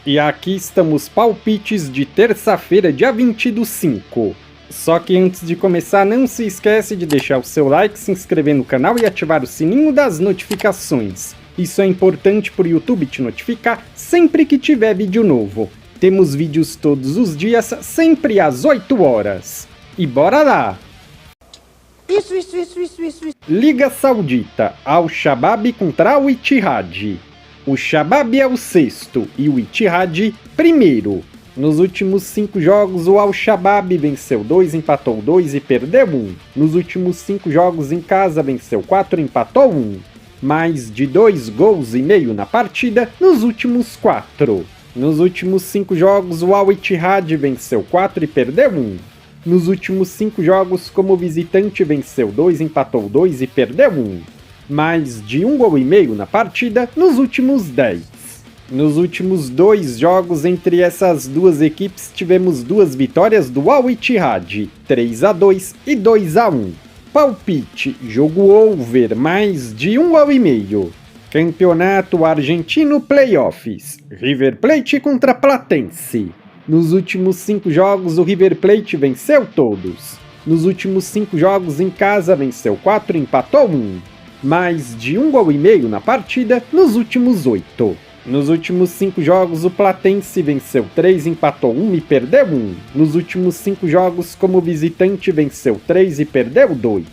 E aqui estamos palpites de terça-feira, dia 20/5. Só que antes de começar, não se esquece de deixar o seu like, se inscrever no canal e ativar o sininho das notificações. Isso é importante para o YouTube te notificar sempre que tiver vídeo novo. Temos vídeos todos os dias, sempre às 8 horas. E bora lá! Isso. Liga Saudita, Al-Shabaab contra o Ittihad. O Shabaab é o sexto e o Ittihad primeiro. Nos últimos 5 jogos, o Al-Shabaab venceu 2, empatou 2 e perdeu 1. Nos últimos 5 jogos em casa, venceu 4 e empatou 1. Mais de 2 gols e meio na partida nos últimos 4. Nos últimos 5 jogos, o Al-Ittihad venceu 4 e perdeu 1. Nos últimos 5 jogos, como visitante, venceu 2, empatou 2 e perdeu 1. Mais de 1 gol e meio na partida nos últimos 10. Nos últimos 2 jogos entre essas duas equipes, tivemos 2 vitórias do Al-Ittihad, 3-2 e 2-1. Palpite, jogo over, mais de 1 gol e meio. Campeonato Argentino Playoffs, River Plate contra Platense. Nos últimos 5 jogos, o River Plate venceu todos. Nos últimos 5 jogos em casa, venceu 4 e empatou 1. Mais de 1 gol e meio na partida nos últimos 8. Nos últimos 5 jogos, o Platense venceu 3, empatou 1 e perdeu 1. Nos últimos 5 jogos, como visitante, venceu 3 e perdeu 2.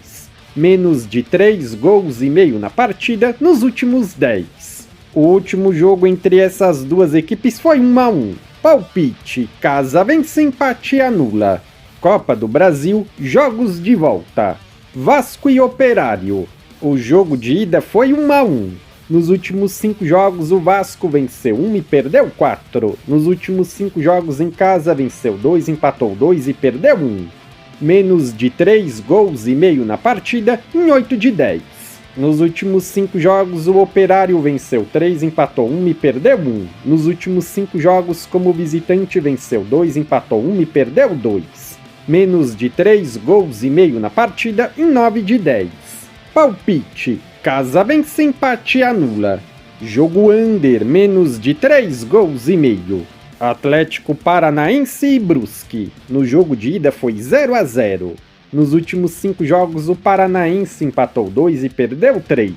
Menos de 3 gols e meio na partida nos últimos 10. O último jogo entre essas duas equipes foi 1-1. Palpite, casa vence, empate anula. Copa do Brasil, jogos de volta. Vasco e Operário. O jogo de ida foi 1-1. Nos últimos 5 jogos, o Vasco venceu 1 e perdeu 4. Nos últimos 5 jogos em casa, venceu 2, empatou 2 e perdeu 1. Menos de 3 gols e meio na partida em 8 de 10. Nos últimos 5 jogos, o Operário venceu 3, empatou 1 e perdeu 1. Nos últimos 5 jogos, como visitante, venceu 2, empatou 1 e perdeu 2. Menos de 3 gols e meio na partida em 9 de 10. Palpite, casa vence, empate anula. Jogo under, menos de 3 gols e meio. Atlético Paranaense e Brusque. No jogo de ida foi 0-0. Nos últimos 5 jogos, o Paranaense empatou 2 e perdeu 3.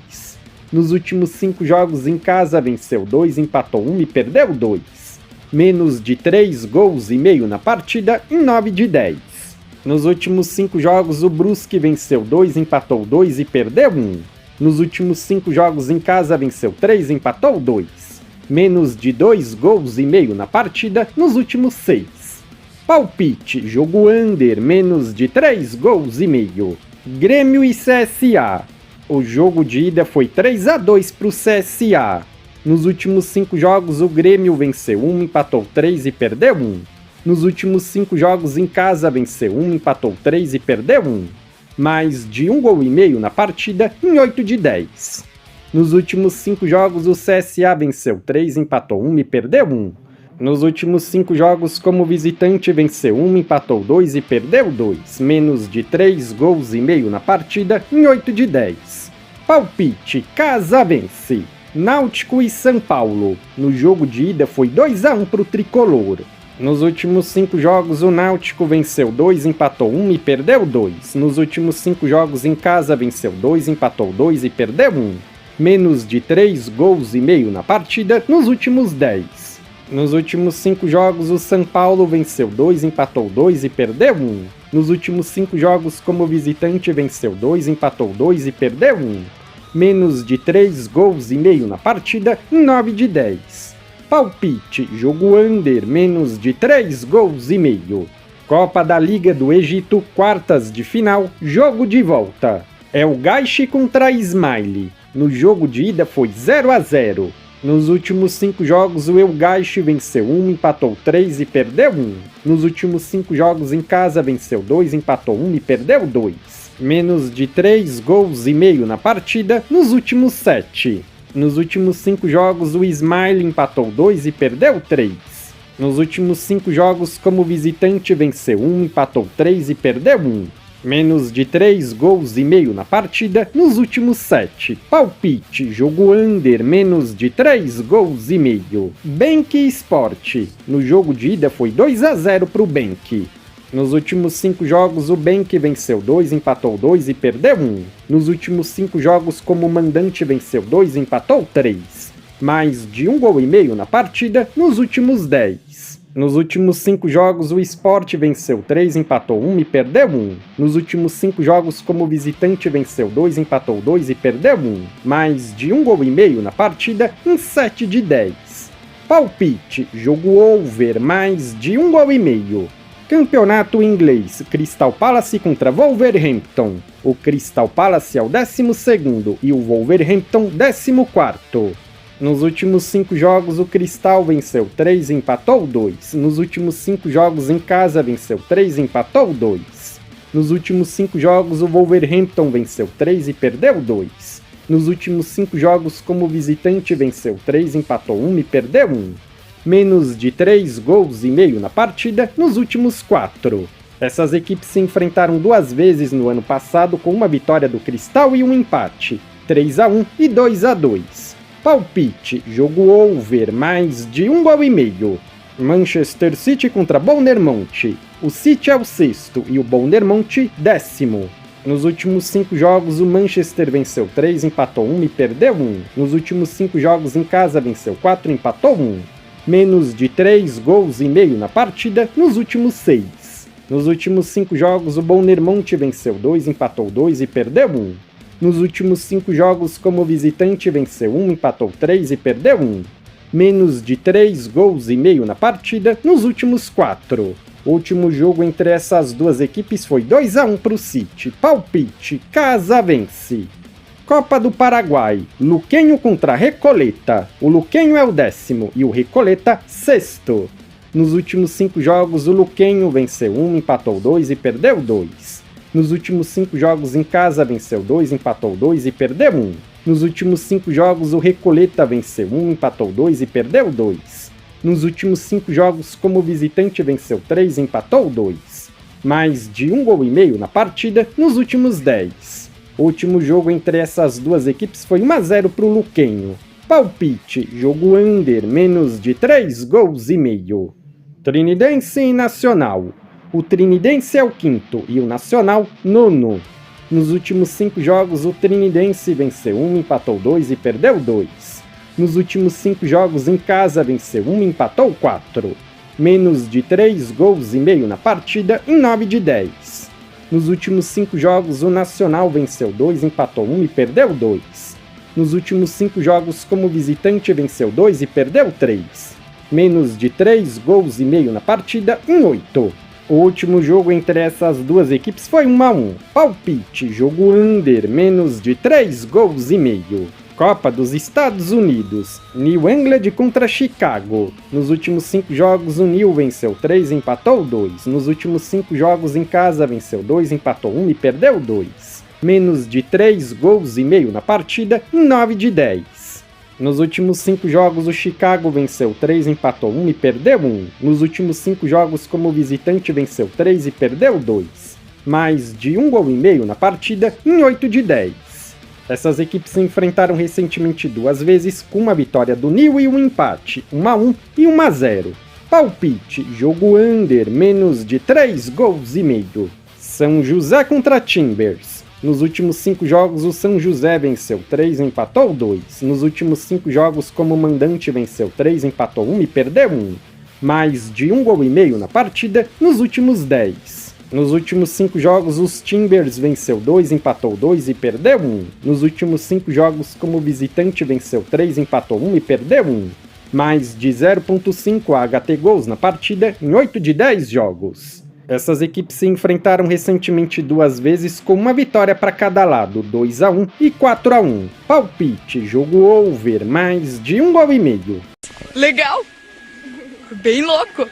Nos últimos 5 jogos em casa, venceu 2, empatou 1 e perdeu 2. Menos de 3 gols e meio na partida em 9 de 10. Nos últimos 5 jogos, o Brusque venceu 2, empatou 2 e perdeu 1. Nos últimos 5 jogos em casa, venceu 3, empatou 2. Menos de 2 gols e meio na partida nos últimos 6. Palpite, jogo under, menos de 3 gols e meio. Grêmio e CSA. O jogo de ida foi 3-2 para o CSA. Nos últimos 5 jogos, o Grêmio venceu 1, empatou 3 e perdeu 1. Nos últimos 5 jogos em casa, venceu 1, empatou 3 e perdeu 1. Mais de 1 gol e meio na partida em 8 de 10. Nos últimos 5 jogos, o CSA venceu 3, empatou 1 e perdeu 1. Nos últimos 5 jogos, como visitante, venceu 1, empatou 2 e perdeu 2. Menos de 3 gols e meio na partida em 8 de 10. Palpite, casa vence. Náutico e São Paulo. No jogo de ida foi 2-1 para o Tricolor. Nos últimos 5 jogos, o Náutico venceu 2, empatou 1 e perdeu 2. Nos últimos 5 jogos em casa, venceu 2, empatou 2 e perdeu 1. Menos de 3 gols e meio na partida nos últimos 10. Nos últimos 5 jogos, o São Paulo venceu 2, empatou 2 e perdeu 1. Nos últimos 5 jogos, como visitante, venceu 2, empatou 2 e perdeu 1. Menos de 3 gols e meio na partida em 9 de 10. Palpite, jogo under, menos de 3 gols e meio. Copa da Liga do Egito, quartas de final, jogo de volta. El Gaish contra Ismaili. No jogo de ida foi 0-0. Nos últimos 5 jogos, o El Gaish venceu 1, empatou 3 e perdeu 1. Nos últimos 5 jogos em casa, venceu 2, empatou 1 e perdeu 2. Menos de 3 gols e meio na partida nos últimos 7. Nos últimos 5 jogos, o Ismaili empatou 2 e perdeu 3. Nos últimos 5 jogos, como visitante, venceu 1, empatou 3 e perdeu 1. Menos de 3 gols e meio na partida nos últimos 7. Palpite, jogo under, menos de 3 gols e meio. Bank Sport. No jogo de ida foi 2-0 pro Bank. Nos últimos 5 jogos o Bank venceu 2, empatou 2 e perdeu 1. Nos últimos 5 jogos como mandante venceu 2 e empatou 3. Mais de 1 gol e meio na partida nos últimos 10. Nos últimos 5 jogos, o Sport venceu 3, empatou 1 e perdeu 1. Nos últimos 5 jogos, como visitante, venceu 2, empatou 2 e perdeu 1. Mais de 1 gol e meio na partida em 7 de 10. Palpite, jogo over, mais de 1 gol e meio. Campeonato inglês, Crystal Palace contra Wolverhampton. O Crystal Palace é o 12º e o Wolverhampton 14º. Nos últimos 5 jogos, o Crystal venceu 3 e empatou 2. Nos últimos 5 jogos em casa, venceu 3 e empatou 2. Nos últimos 5 jogos, o Wolverhampton venceu 3 e perdeu 2. Nos últimos 5 jogos como visitante, venceu 3, empatou 1 e perdeu 1. Menos de 3 gols e meio na partida nos últimos 4. Essas equipes se enfrentaram 2 vezes no ano passado com uma vitória do Crystal e um empate, 3-1 e 2-2. Palpite, jogo over, mais de 1 gol e meio. Manchester City contra Bournemouth. O City é o 6º e o Bournemouth 10º. Nos últimos 5 jogos, o Manchester venceu 3, empatou 1 e perdeu 1. Nos últimos 5 jogos em casa, venceu 4 e empatou 1. Menos de 3 gols e meio na partida nos últimos 6. Nos últimos 5 jogos, o Bournemouth venceu 2, empatou 2 e perdeu 1. Nos últimos 5 jogos como visitante, venceu 1, empatou 3 e perdeu 1. Menos de 3 gols e meio na partida nos últimos 4. O último jogo entre essas duas equipes foi 2-1 para o City. Palpite, casa vence. Copa do Paraguai, Luquenho contra Recoleta. O Luquenho é o 10º e o Recoleta 6º. Nos últimos 5 jogos, o Luquenho venceu 1, empatou 2 e perdeu 2. Nos últimos 5 jogos em casa, venceu 2, empatou 2 e perdeu 1. Nos últimos 5 jogos, o Recoleta venceu 1, empatou 2 e perdeu 2. Nos últimos 5 jogos como visitante, venceu 3 e empatou 2. Mais de 1 gol e meio na partida nos últimos 10. O último jogo entre essas duas equipes foi 1-0 para o Luquenho. Palpite, jogo under, menos de 3 gols e meio. Trinidense e Nacional. O Trinidense é o 5º e o Nacional 9º. Nos últimos 5 jogos, o Trinidense venceu 1, empatou 2 e perdeu 2. Nos últimos 5 jogos em casa, venceu 1 e empatou 4. Menos de 3 gols e meio na partida em 9 de 10. Nos últimos 5 jogos, o Nacional venceu 2, empatou 1 e perdeu 2. Nos últimos 5 jogos como visitante, venceu 2 e perdeu 3. Menos de 3 gols e meio na partida em 8. O último jogo entre essas duas equipes foi 1-1. Palpite, jogo under, menos de 3 gols e meio. Copa dos Estados Unidos, New England contra Chicago. Nos últimos 5 jogos, o New venceu 3 e empatou 2. Nos últimos 5 jogos em casa, venceu 2, empatou 1 e perdeu 2. Menos de 3 gols e meio na partida em 9 de 10. Nos últimos 5 jogos, o Chicago venceu 3, empatou 1 e perdeu 1. Nos últimos 5 jogos como visitante, venceu 3 e perdeu 2. Mais de 1 gol e meio na partida em 8 de 10. Essas equipes se enfrentaram recentemente 2 vezes, com uma vitória do New e um empate, 1-1 e 1-0. Palpite, jogo under, menos de 3 gols e meio. São José contra Timbers. Nos últimos 5 jogos, o São José venceu 3 e empatou 2. Nos últimos 5 jogos como mandante, venceu 3, empatou 1 e perdeu 1. Mais de 1 gol e meio na partida nos últimos 10. Nos últimos 5 jogos, os Timbers venceu 2, empatou 2 e perdeu 1. Nos últimos 5 jogos como visitante, venceu 3, empatou 1 e perdeu 1. Mais de 0.5 HT gols na partida em 8 de 10 jogos. Essas equipes se enfrentaram recentemente 2 vezes com uma vitória para cada lado, 2-1 e 4-1. Palpite, jogo over, mais de 1 gol e meio. Legal! Bem louco!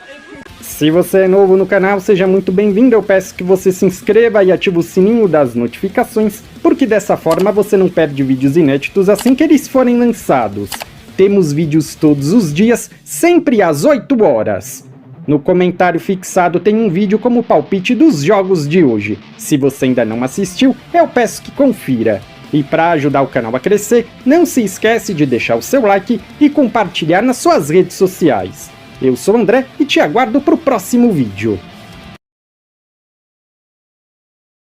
Se você é novo no canal, seja muito bem-vindo. Eu peço que você se inscreva e ative o sininho das notificações, porque dessa forma você não perde vídeos inéditos assim que eles forem lançados. Temos vídeos todos os dias, sempre às 8 horas. No comentário fixado tem um vídeo como palpite dos jogos de hoje. Se você ainda não assistiu, eu peço que confira. E para ajudar o canal a crescer, não se esquece de deixar o seu like e compartilhar nas suas redes sociais. Eu sou o André e te aguardo para o próximo vídeo.